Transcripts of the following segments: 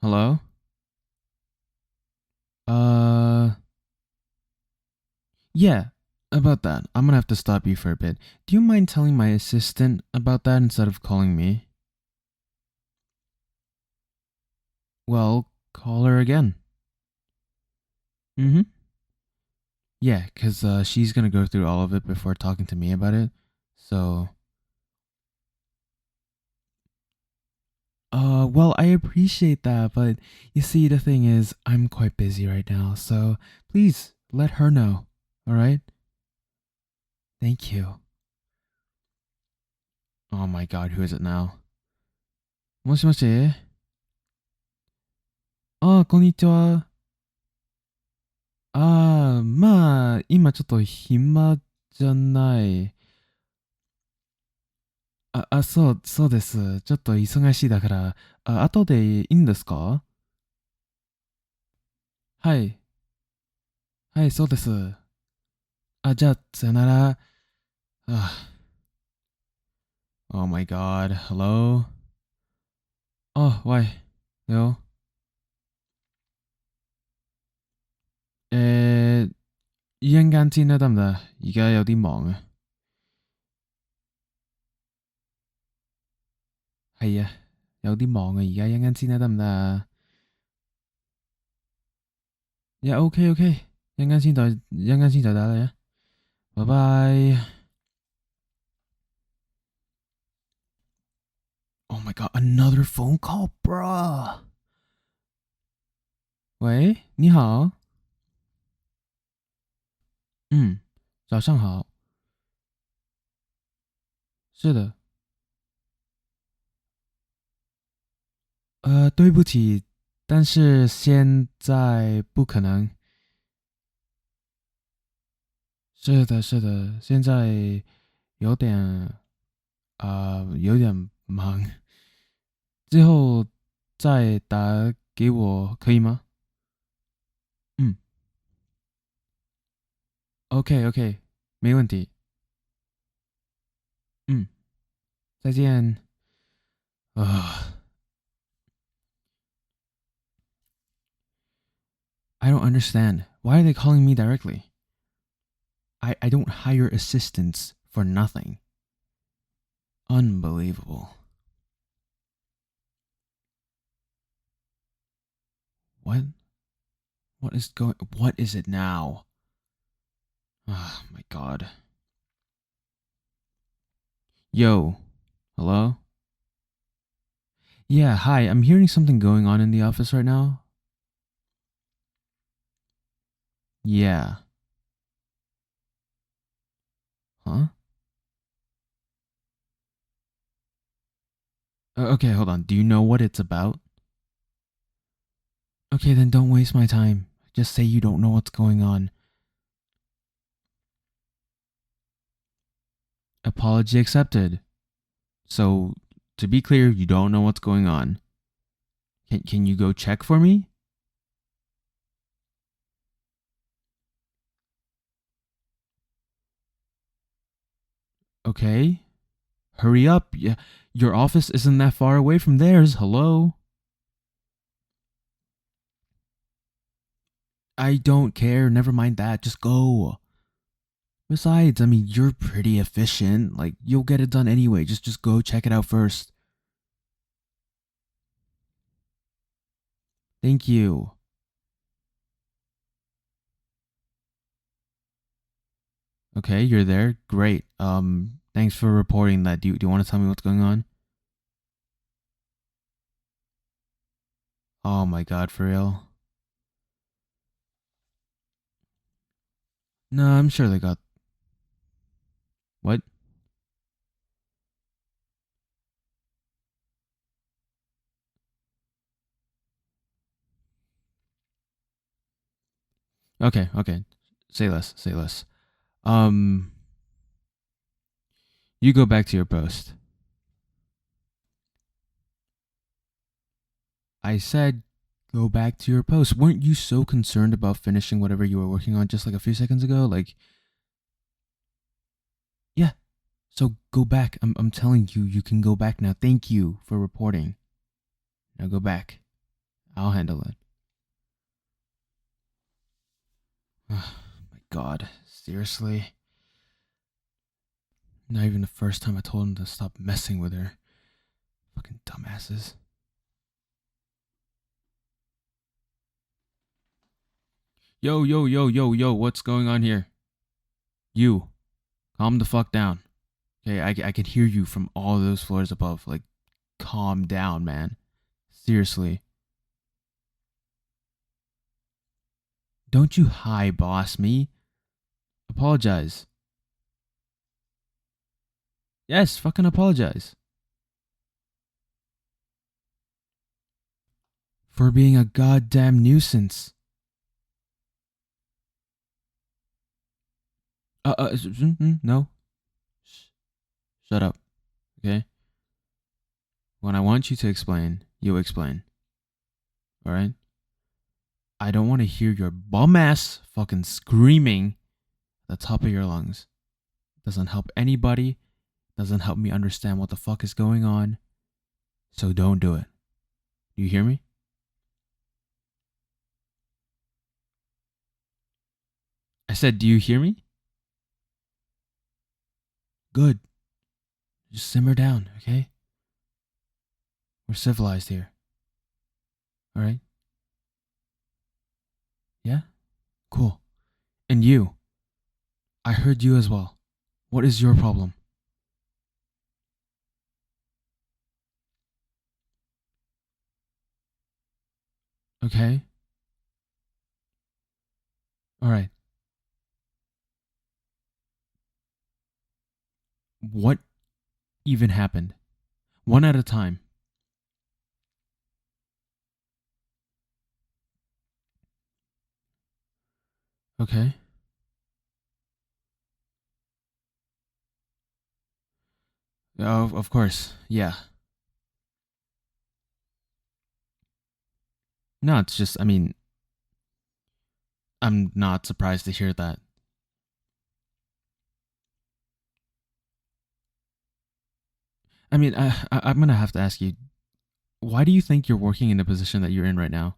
Hello? Uh, yeah, about that. I'm gonna have to stop you for a bit. Do you mind telling my assistant about that instead of calling me? Well, call her again. Mm-hmm. Yeah, 'cause she's gonna go through all of it before talking to me about it. So, well, I appreciate that, but you see, the thing is, I'm quite busy right now, so please let her know. All right? Thank you. Oh my God, who is it now? もしもし。あ、こんにちは。まあ、今ちょっと暇じゃない。そうです。ちょっと忙しいだから、後でいいんですか？はい。はい、そうです。じゃあ、さよなら。Oh my god. Hello? Why? Yo? 一陣間先啦，得唔得？而家有啲忙啊。係啊，有啲忙啊，而家一陣間先啦，得唔得啊？OK OK，一陣間先再打你啊，拜拜。Oh my god, another phone call, bruh. 喂，你好。早上好。是的。对不起，但是现在不可能。是的，是的，现在有点有点忙，之后再打给我可以吗？嗯，OK OK，没问题。嗯，再见。I don't understand. Why are they calling me directly? I don't hire assistants for nothing. Unbelievable. What? What is it now? Oh my god. Yo. Hello? Yeah, hi. I'm hearing something going on in the office right now. Yeah. Huh? Okay, hold on. Do you know what it's about? Okay, then don't waste my time. Just say you don't know what's going on. Apology accepted. So, to be clear, you don't know what's going on. Can you go check for me? Okay. Hurry up. Yeah, your office isn't that far away from theirs. Hello? I don't care. Never mind that. Just go. Besides, I mean, you're pretty efficient. Like, you'll get it done anyway. Just go check it out first. Thank you. Okay, you're there. Great. Thanks for reporting that. Do you want to tell me what's going on? Oh my god, for real? No, I'm sure they got what? Okay, okay. Say less, say less. Um, you go back to your post. I said go back to your post. Weren't you so concerned about finishing whatever you were working on just like a few seconds ago? Like, yeah. So go back. I'm telling you, you can go back now. Thank you for reporting. Now go back. I'll handle it. My God, seriously? Not even the first time I told him to stop messing with her. Fucking dumbasses. Yo, yo, yo, yo, yo, what's going on here? You, calm the fuck down. Okay, I can hear you from all those floors above. Like, calm down, man. Seriously. Don't you high boss me. Apologize. Yes, fucking apologize. For being a goddamn nuisance. No. Shut up, okay? When I want you to explain, you explain. Alright? I don't want to hear your bum ass fucking screaming at the top of your lungs. Doesn't help anybody. Doesn't help me understand what the fuck is going on. So don't do it. Do you hear me? I said, do you hear me? Good. Just simmer down, okay? We're civilized here. Alright? Yeah? Cool. And you. I heard you as well. What is your problem? Okay? Alright. What even happened? One at a time. Okay? Oh, of course. Yeah. No, it's just, I mean, I'm not surprised to hear that. I mean, I'm gonna have to ask you, why do you think you're working in the position that you're in right now?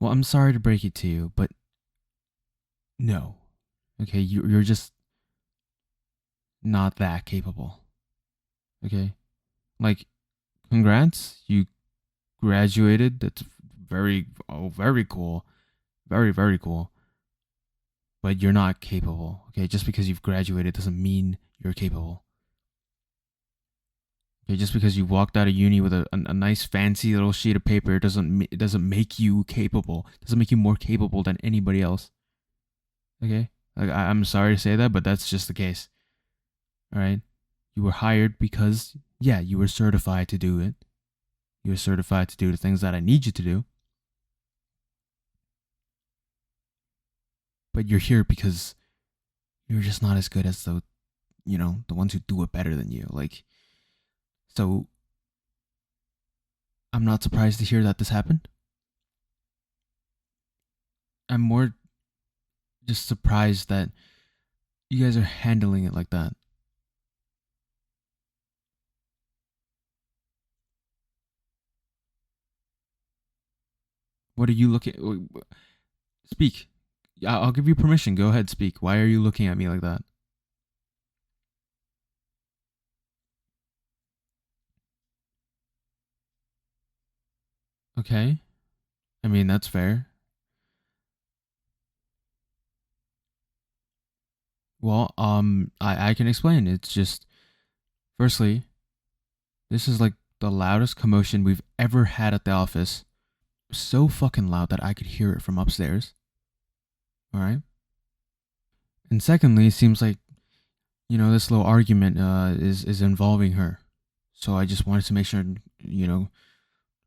Well, I'm sorry to break it to you, but no. Okay, you're just not that capable. Okay? Like, congrats, you graduated. That's very cool. Very, very cool. But you're not capable. Okay, just because you've graduated doesn't mean you're capable. Okay, just because you walked out of uni with a nice fancy little sheet of paper doesn't make you capable. Doesn't make you more capable than anybody else. Okay, like I'm sorry to say that, but that's just the case. All right, you were hired because yeah, you were certified to do it. You were certified to do the things that I need you to do. But you're here because you're just not as good as the ones who do it better than you. Like, so I'm not surprised to hear that this happened. I'm more just surprised that you guys are handling it like that. What are you looking? Speak. I'll give you permission. Go ahead, speak. Why are you looking at me like that? Okay. I mean, that's fair. Well, I can explain. It's just, firstly, this is like the loudest commotion we've ever had at the office. So fucking loud that I could hear it from upstairs. All right. And secondly, it seems like this little argument is involving her. So I just wanted to make sure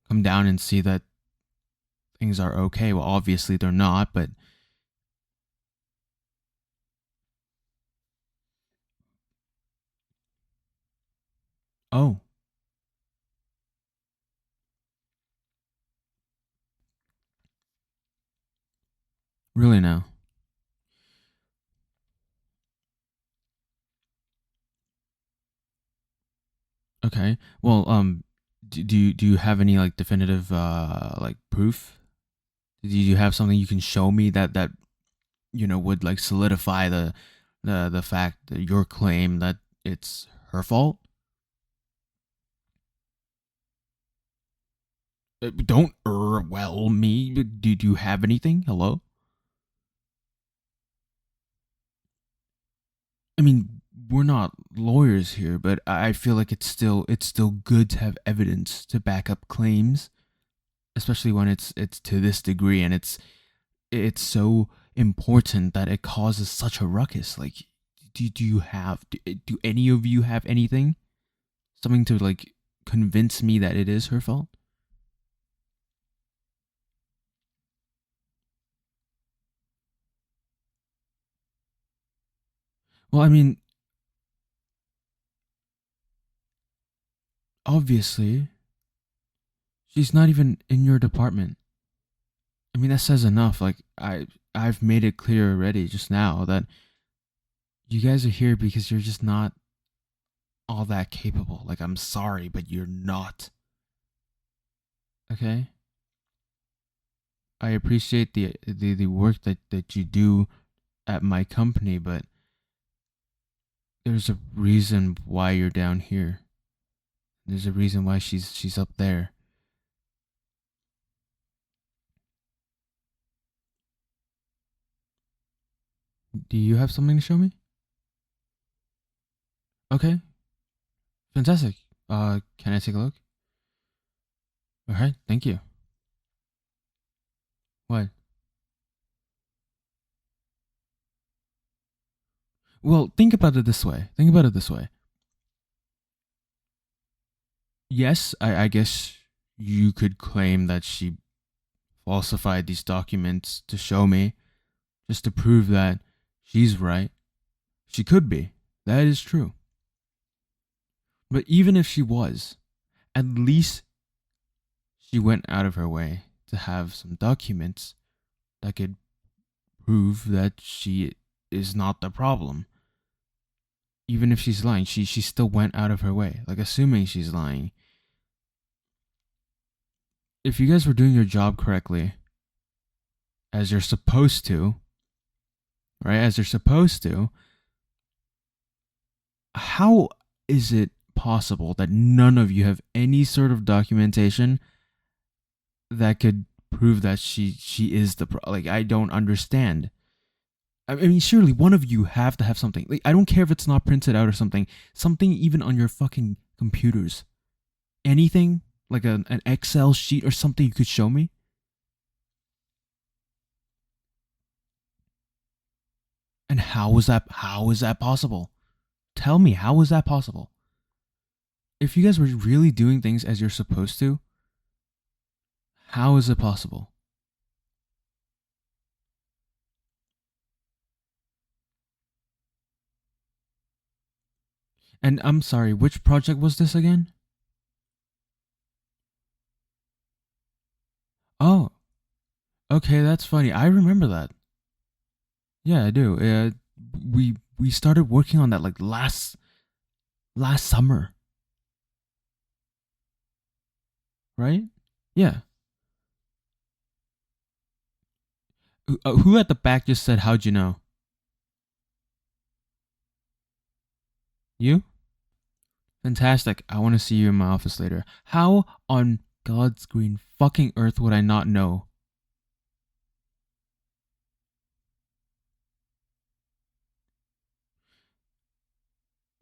come down and see that things are okay. Well, obviously they're not, but oh, really now? Okay. Well, do you have any like definitive like proof? Do you have something you can show me that would like solidify the fact that your claim that it's her fault? Don't well me. Do you have anything? Hello? I mean, we're not lawyers here, but I feel like it's still good to have evidence to back up claims, especially when it's to this degree and it's so important that it causes such a ruckus. Like, do any of you have anything, something to like convince me that it is her fault? Well, I mean, obviously, she's not even in your department. I mean, that says enough. Like I've made it clear already just now that you guys are here because you're just not all that capable. Like, I'm sorry, but you're not. Okay? I appreciate the work that you do at my company, but there's a reason why you're down here. There's a reason why she's up there. Do you have something to show me? Okay, fantastic. Can I take a look? All right, thank you. What? Well, think about it this way. Think about it this way. Yes, I guess you could claim that she falsified these documents to show me, just to prove that she's right. She could be. That is true. But even if she was, at least she went out of her way to have some documents that could prove that she is not the problem. Even if she's lying, she still went out of her way. Like, assuming she's lying. If you guys were doing your job correctly, as you're supposed to, right? As you're supposed to, how is it possible that none of you have any sort of documentation that could prove that she is like, I don't understand. I mean, surely one of you have to have something. Like, I don't care if it's not printed out or something. Something even on your fucking computers. Anything like an Excel sheet or something you could show me. And how is that? How is that possible? Tell me, how is that possible? If you guys were really doing things as you're supposed to, how is it possible? And I'm sorry, which project was this again? Oh, okay, that's funny. I remember that. Yeah, I do. We started working on that like last summer, right? Yeah. Who at the back just said, "How'd you know?" You? Fantastic. I want to see you in my office later. How on God's green fucking earth would I not know?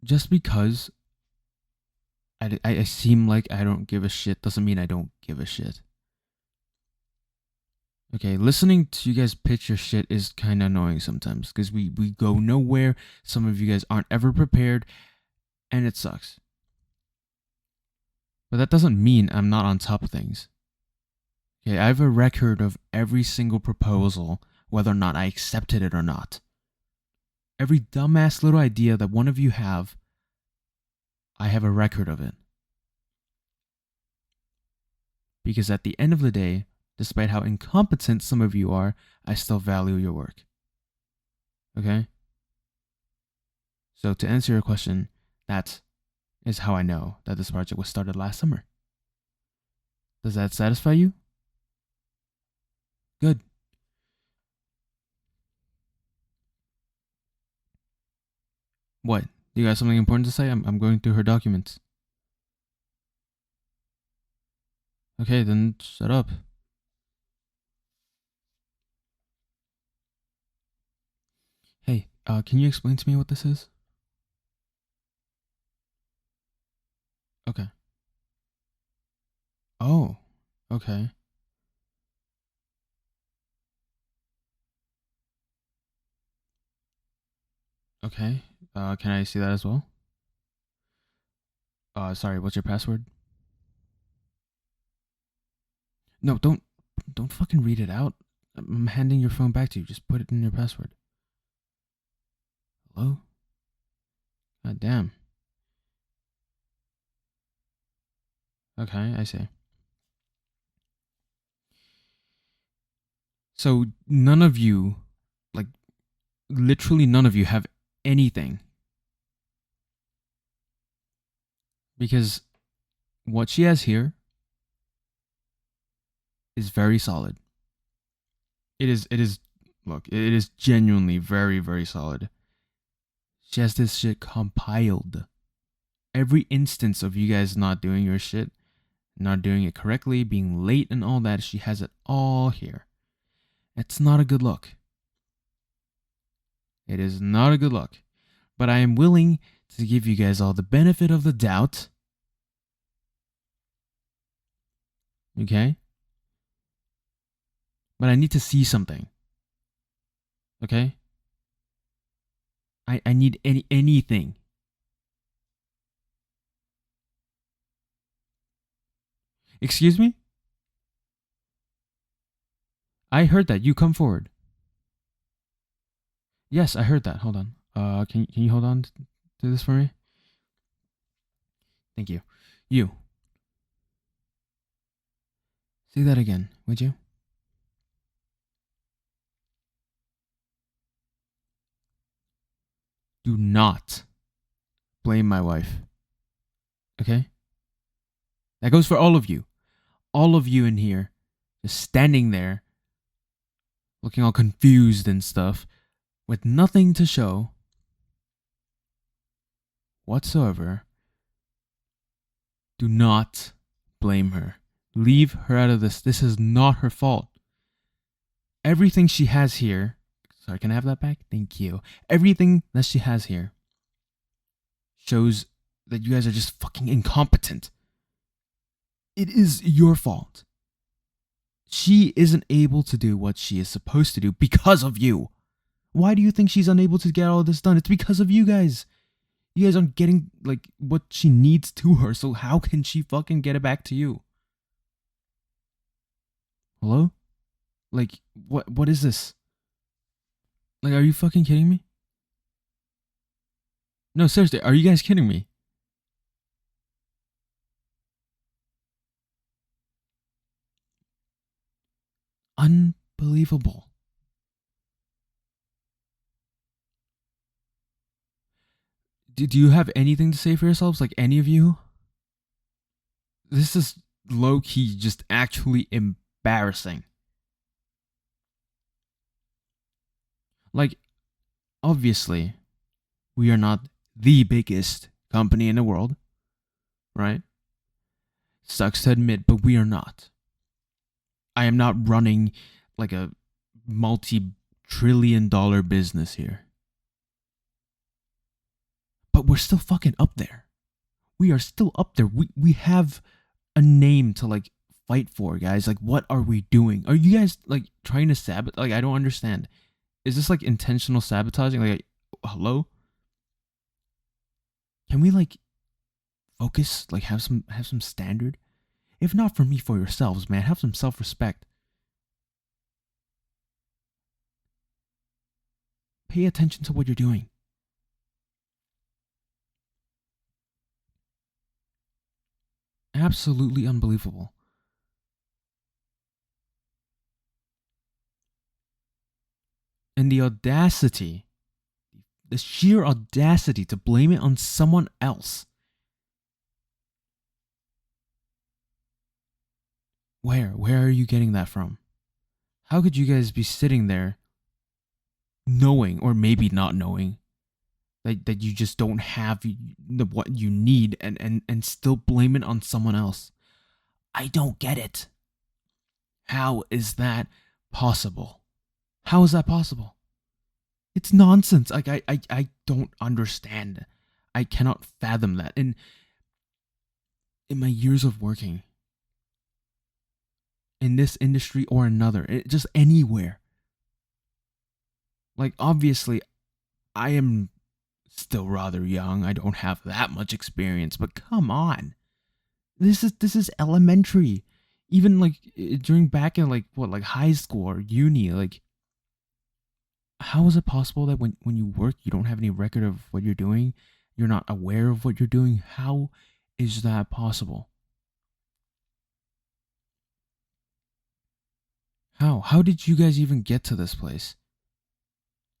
Just because I seem like I don't give a shit doesn't mean I don't give a shit. Okay, listening to you guys pitch your shit is kind of annoying sometimes because we go nowhere. Some of you guys aren't ever prepared, and it sucks. But that doesn't mean I'm not on top of things. Okay, I have a record of every single proposal, whether or not I accepted it or not. Every dumbass little idea that one of you have, I have a record of it. Because at the end of the day, despite how incompetent some of you are, I still value your work. Okay? So to answer your question, that's is how I know that this project was started last summer. Does that satisfy you? Good. What? You got something important to say? I'm going through her documents. Okay, then shut up. Hey, can you explain to me what this is? Okay. Oh, okay. Okay. Can I see that as well? Sorry, what's your password? No, don't fucking read it out. I'm handing your phone back to you. Just put it in your password. Hello? God damn. Okay, I see. So none of you, like literally none of you have anything. Because what she has here is very solid. It is look, it is genuinely very, very solid. She has this shit compiled. Every instance of you guys not doing your shit, not doing it correctly, being late and all that, she has it all here. It's not a good look. It is not a good look. But I am willing to give you guys all the benefit of the doubt. Okay? But I need to see something. Okay? I need anything. Excuse me? I heard that. You come forward. Yes, I heard that. Hold on. Can you hold on to this for me? Thank you. You. Say that again, would you? Do not blame my wife. Okay? That goes for all of you. All of you in here, just standing there, looking all confused and stuff, with nothing to show whatsoever. Do not blame her. Leave her out of this. This is not her fault. Everything she has here. Sorry, can I have that back? Thank you. Everything that she has here shows that you guys are just fucking incompetent. It is your fault. She isn't able to do what she is supposed to do because of you. Why do you think she's unable to get all this done? It's because of you guys. You guys aren't getting like what she needs to her, so how can she fucking get it back to you? Hello? Like what is this? Like, are you fucking kidding me? No, seriously, are you guys kidding me? Unbelievable. Do you have anything to say for yourselves? Like, any of you? This is low key just actually embarrassing. Like, obviously, we are not the biggest company in the world, right? Sucks to admit, but we are not. I am not running like a multi-trillion-dollar business here. But we're still fucking up there. We are still up there. We have a name to like fight for, guys. Like, what are we doing? Are you guys like trying to sabotage? Like, I don't understand. Is this like intentional sabotaging? Like, hello? Can we like focus? Like, have some standard? If not for me, for yourselves, man. Have some self-respect. Pay attention to what you're doing. Absolutely unbelievable. And the audacity, the sheer audacity to blame it on someone else. Where are you getting that from? How could you guys be sitting there knowing, or maybe not knowing, that you just don't have what you need, and still blame it on someone else? I don't get it. How is that possible? How is that possible? It's nonsense. Like I don't understand. I cannot fathom that. In my years of working in this industry or another, just anywhere. Like obviously I am still rather young. I don't have that much experience, but come on. This is elementary. Even like during back in like what, like high school or uni, like how is it possible that when you work you don't have any record of what you're doing? You're not aware of what you're doing? How is that possible? How did you guys even get to this place?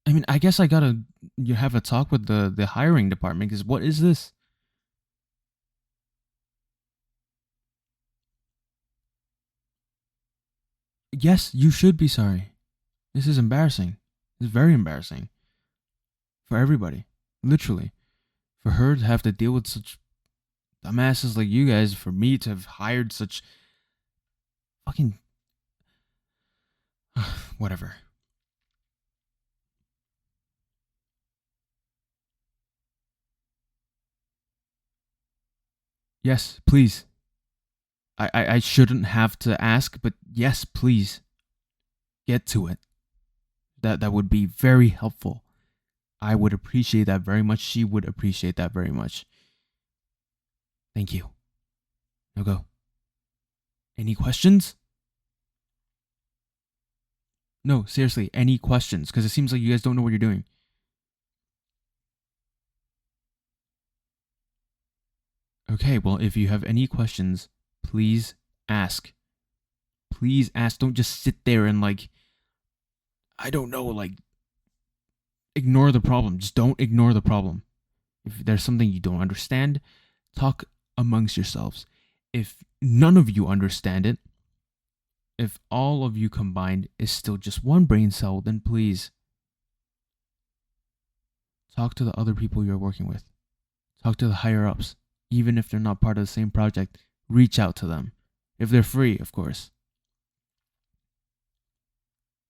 I mean, I guess I gotta you have a talk with the hiring department, because what is this? Yes, you should be sorry. This is embarrassing. It's very embarrassing for everybody. Literally. For her to have to deal with such dumbasses like you guys, for me to have hired such fucking whatever. Yes, please. I shouldn't have to ask, but yes, please. Get to it. That would be very helpful. I would appreciate that very much. She would appreciate that very much. Thank you. Now go. Any questions? No, seriously, any questions? Because it seems like you guys don't know what you're doing. Okay, well, if you have any questions, please ask. Please ask. Don't just sit there and, like, I don't know, like, ignore the problem. Just don't ignore the problem. If there's something you don't understand, talk amongst yourselves. If none of you understand it, if all of you combined is still just one brain cell, then please talk to the other people you're working with. Talk to the higher ups. Even if they're not part of the same project, reach out to them. If they're free, of course.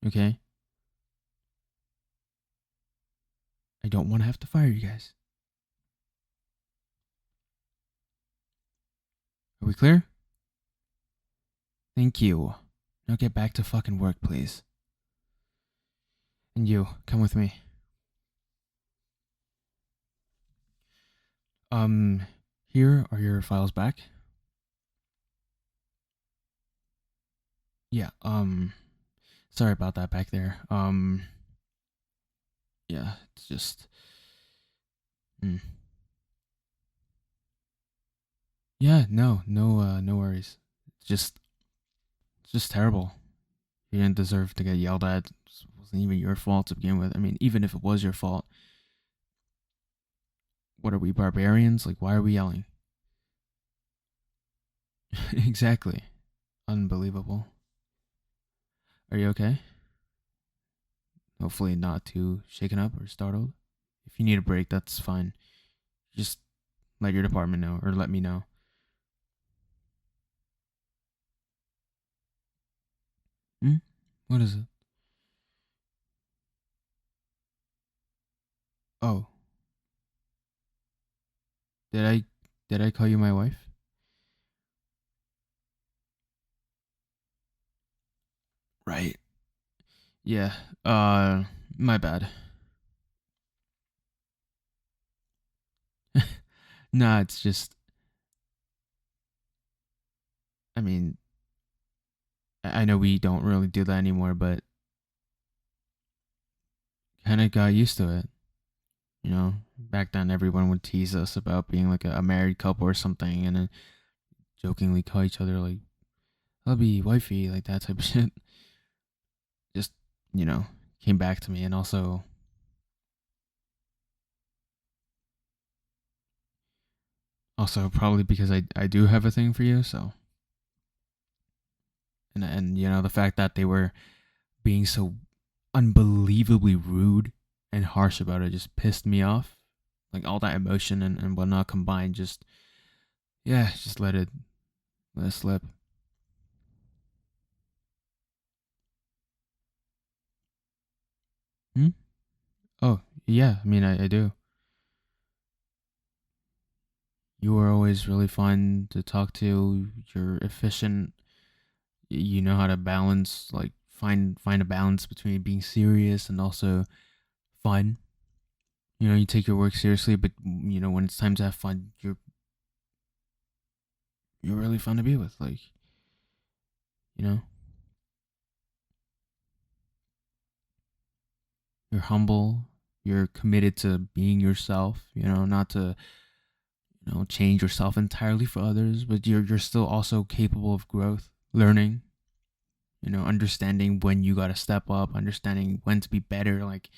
Okay? I don't want to have to fire you guys. Are we clear? Thank you. Now get back to fucking work, please. And you, come with me. Um, Here are your files back. Yeah, sorry about that back there. Yeah, it's just, mm. Yeah, no worries. It's just terrible. You didn't deserve to get yelled at. It wasn't even your fault to begin with. I mean, even if it was your fault, what are we, barbarians? Like, why are we yelling? Exactly. Unbelievable. Are you okay? Hopefully not too shaken up or startled. If you need a break, that's fine. Just let your department know, or let me know. Hmm? What is it? Oh, did I call you my wife? Right. Yeah. My bad. Nah, it's just, I mean, I know we don't really do that anymore, but kind of got used to it. You know, back then everyone would tease us about being like a married couple or something, and then jokingly call each other like hubby, wifey, like that type of shit. Just, you know, came back to me, and also probably because I do have a thing for you, so And you know, the fact that they were being so unbelievably rude and harsh about it just pissed me off. Like all that emotion and whatnot combined, just yeah, just let it slip. Hmm? Oh yeah, I mean I do. You were always really fun to talk to. You're efficient. You know how to balance, like find a balance between being serious and also fun. You know, you take your work seriously, but you know when it's time to have fun, you're really fun to be with. Like you know, you're humble. You're committed to being yourself. You know, not to change yourself entirely for others, but you're still also capable of growth, learning. You know, understanding when you gotta step up, understanding when to be better. Like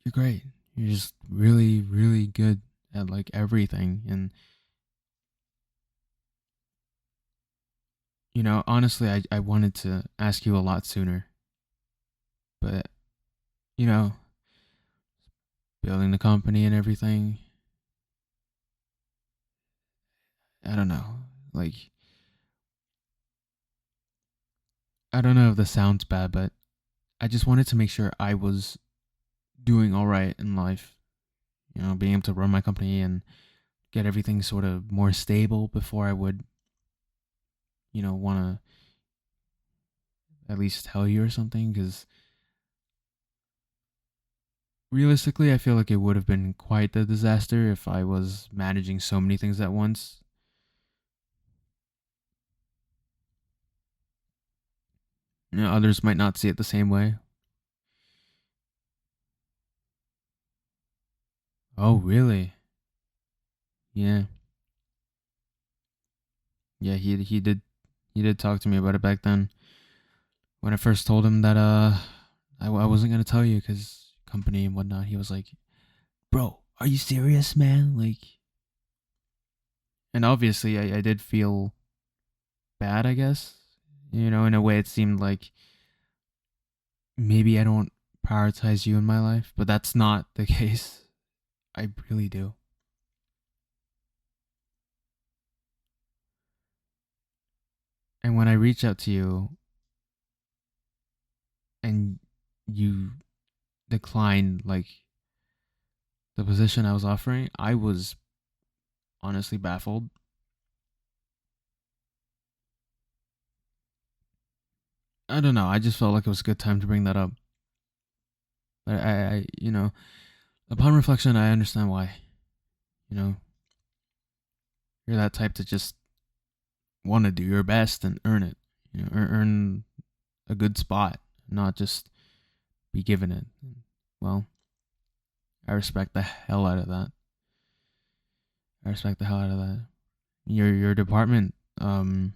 you're great. You're just really, really good at like everything. And you know, honestly, I wanted to ask you a lot sooner, but you know, building the company and everything, I don't know. Like, I don't know if this sounds bad, but I just wanted to make sure I was doing all right in life. You know, being able to run my company and get everything sort of more stable before I would, want to at least tell you or something. Because realistically, I feel like it would have been quite the disaster if I was managing so many things at once. You know, others might not see it the same way. Oh, really? Yeah, yeah. He did talk to me about it back then. When I first told him that I wasn't gonna tell you because company and whatnot, he was like, "Bro, are you serious, man?" Like, and obviously I did feel bad, I guess. You know, in a way, it seemed like maybe I don't prioritize you in my life, but that's not the case. I really do. And when I reach out to you and you declined like the position I was offering, I was honestly baffled. I don't know. I just felt like it was a good time to bring that up. But upon reflection, I understand why. You know, you're that type to just want to do your best and earn it. You know, earn a good spot, not just be given it. Well, I respect the hell out of that. I respect the hell out of that. Your departments, even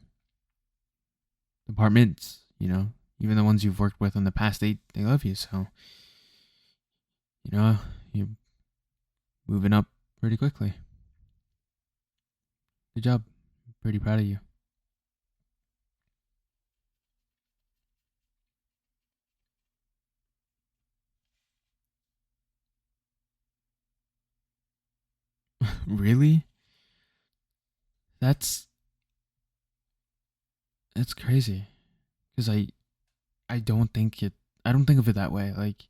the ones you've worked with in the past, they love you. So you're moving up pretty quickly. Good job. Pretty proud of you. Really? That's that's crazy. Because I don't think it. I don't think of it that way. Like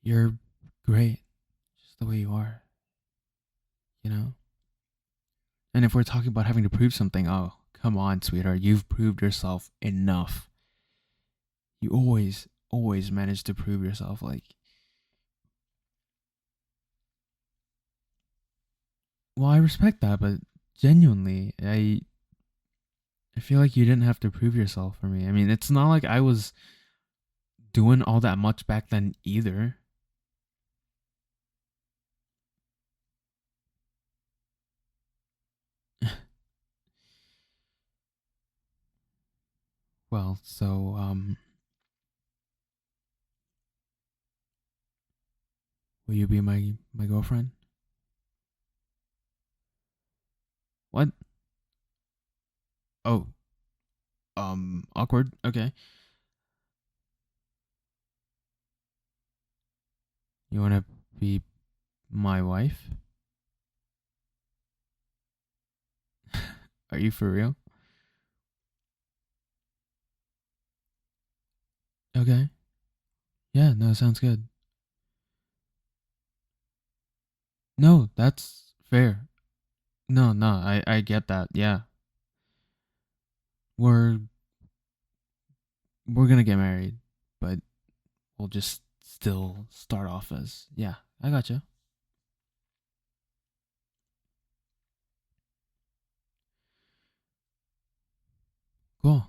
you're great, just the way you are. You know. And if we're talking about having to prove something, oh come on, sweetheart, you've proved yourself enough. You always manage to prove yourself. Like, well, I respect that, but genuinely, I feel like you didn't have to prove yourself for me. I mean, it's not like I was doing all that much back then either. Well, so will you be my girlfriend? What? Oh, awkward. Okay. You want to be my wife? Are you for real? Okay. Yeah, no, sounds good. No, that's fair. No, no, I get that. Yeah. We're we're gonna get married, but we'll just still start off as yeah, I gotcha. Cool.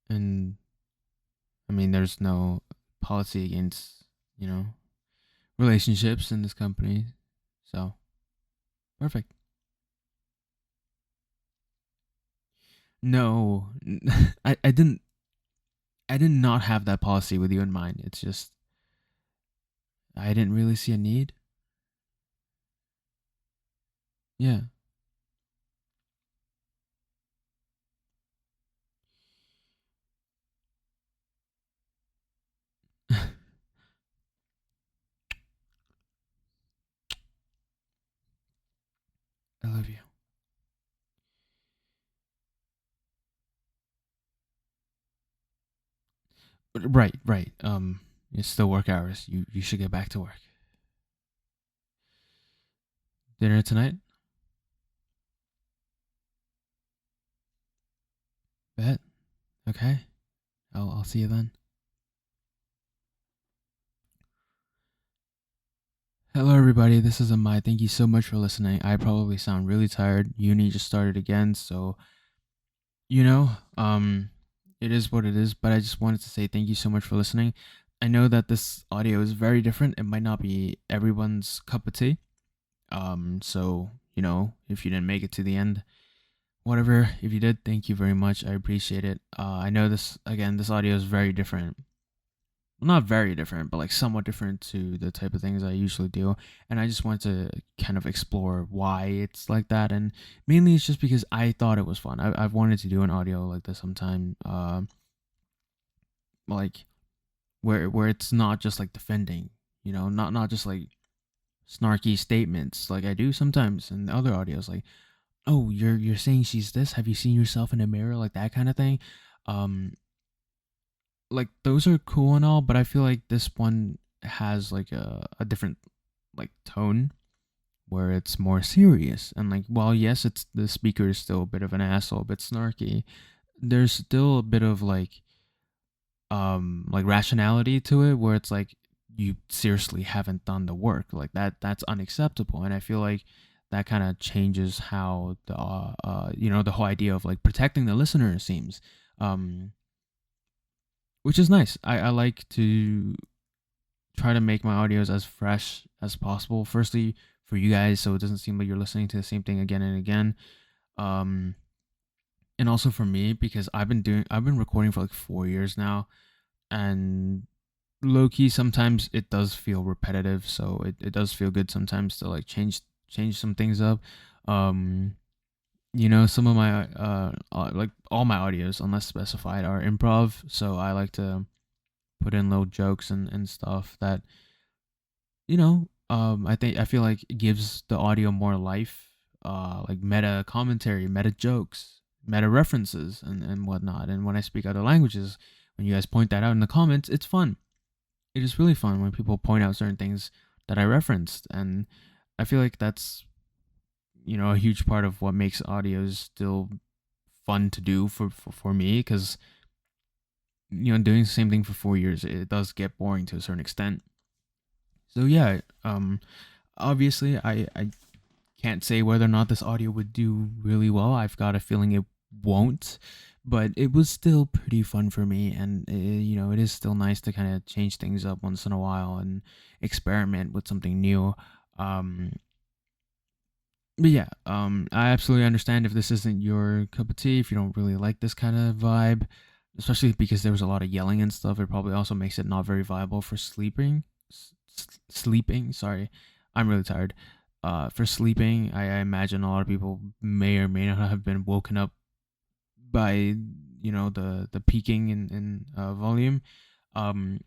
And I mean there's no policy against, you know, relationships in this company. So perfect. No, I didn't I did not have that policy with you in mind. It's just I didn't really see a need. Yeah. I love you. Right, right. It's still work hours. You should get back to work. Dinner tonight? Bet. Okay. I'll see you then. Hello everybody, this is Amai. Thank you so much for listening. I probably sound really tired. Uni just started again, so you know, it is what it is, but I just wanted to say thank you so much for listening. I know that this audio is very different. It might not be everyone's cup of tea. So, you know, if you didn't make it to the end, whatever, if you did, thank you very much. I appreciate it. I know this again, this audio is very different. Well, not very different, but like somewhat different to the type of things I usually do. And I just wanted to kind of explore why it's like that. And mainly it's just because I thought it was fun. I've wanted to do an audio like this sometime, like where it's not just like defending, you know, not just like snarky statements like I do sometimes in other audios, like, oh, you're saying she's this. Have you seen yourself in a mirror? Like that kind of thing. Um, like those are cool and all, but I feel like this one has like a different like tone where it's more serious and like while yes it's the speaker is still a bit of an asshole, a bit snarky, there's still a bit of like rationality to it where it's like you seriously haven't done the work like that's unacceptable. And I feel like that kind of changes how the you know, the whole idea of like protecting the listener seems, um which is nice. I like to try to make my audios as fresh as possible. Firstly, for you guys, so it doesn't seem like you're listening to the same thing again and again. Um, and also for me because I've been recording for like 4 years now, and low key sometimes it does feel repetitive. So it does feel good sometimes to like change some things up. Um, you know, some of my like all my audios, unless specified, are improv. So I like to put in little jokes and stuff that, you know, I feel like it gives the audio more life, like meta commentary, meta jokes, meta references, and whatnot. And when I speak other languages, when you guys point that out in the comments, it's fun. It is really fun when people point out certain things that I referenced, and I feel like that's, you know, a huge part of what makes audios still fun to do for me, because you know, doing the same thing for 4 years, it does get boring to a certain extent. So yeah, obviously I can't say whether or not this audio would do really well. I've got a feeling it won't, but it was still pretty fun for me, and you know, it is still nice to kind of change things up once in a while and experiment with something new. Um, but yeah, I absolutely understand if this isn't your cup of tea, if you don't really like this kind of vibe, especially because there was a lot of yelling and stuff. It probably also makes it not very viable for sleeping. Sleeping, sorry, I'm really tired. For sleeping, I imagine a lot of people may or may not have been woken up by the peaking in volume, um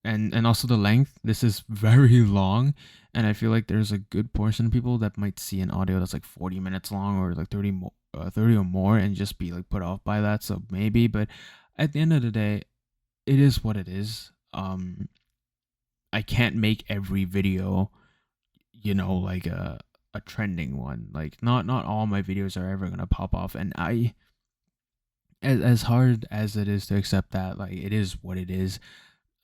and also the length. This is very long, and I feel like there's a good portion of people that might see an audio that's like 40 minutes long or like 30 or more and just be like put off by that. So maybe, but at the end of the day, it is what it is. I can't make every video, like a trending one. Like not all my videos are ever gonna pop off, and as hard as it is to accept that, like it is what it is.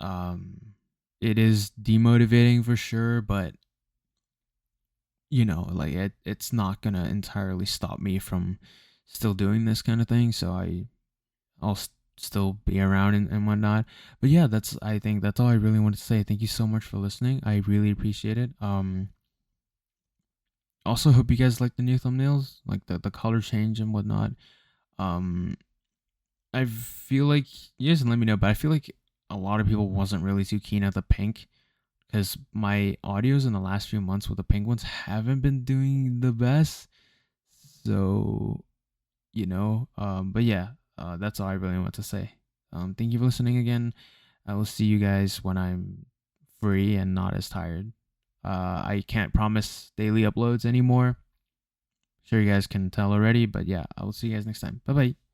Um, it is demotivating for sure, but like it's not gonna entirely stop me from still doing this kind of thing. So I'll still be around and whatnot. But yeah, I think that's all I really wanted to say. Thank you so much for listening. I really appreciate it. Also hope you guys like the new thumbnails, like the color change and whatnot. Um, I feel like you guys can let me know, but I feel like a lot of people wasn't really too keen at the pink because my audios in the last few months with the pink ones haven't been doing the best. So, but yeah, that's all I really want to say. Thank you for listening again. I will see you guys when I'm free and not as tired. I can't promise daily uploads anymore. Sure, you guys can tell already, but yeah, I will see you guys next time. Bye bye.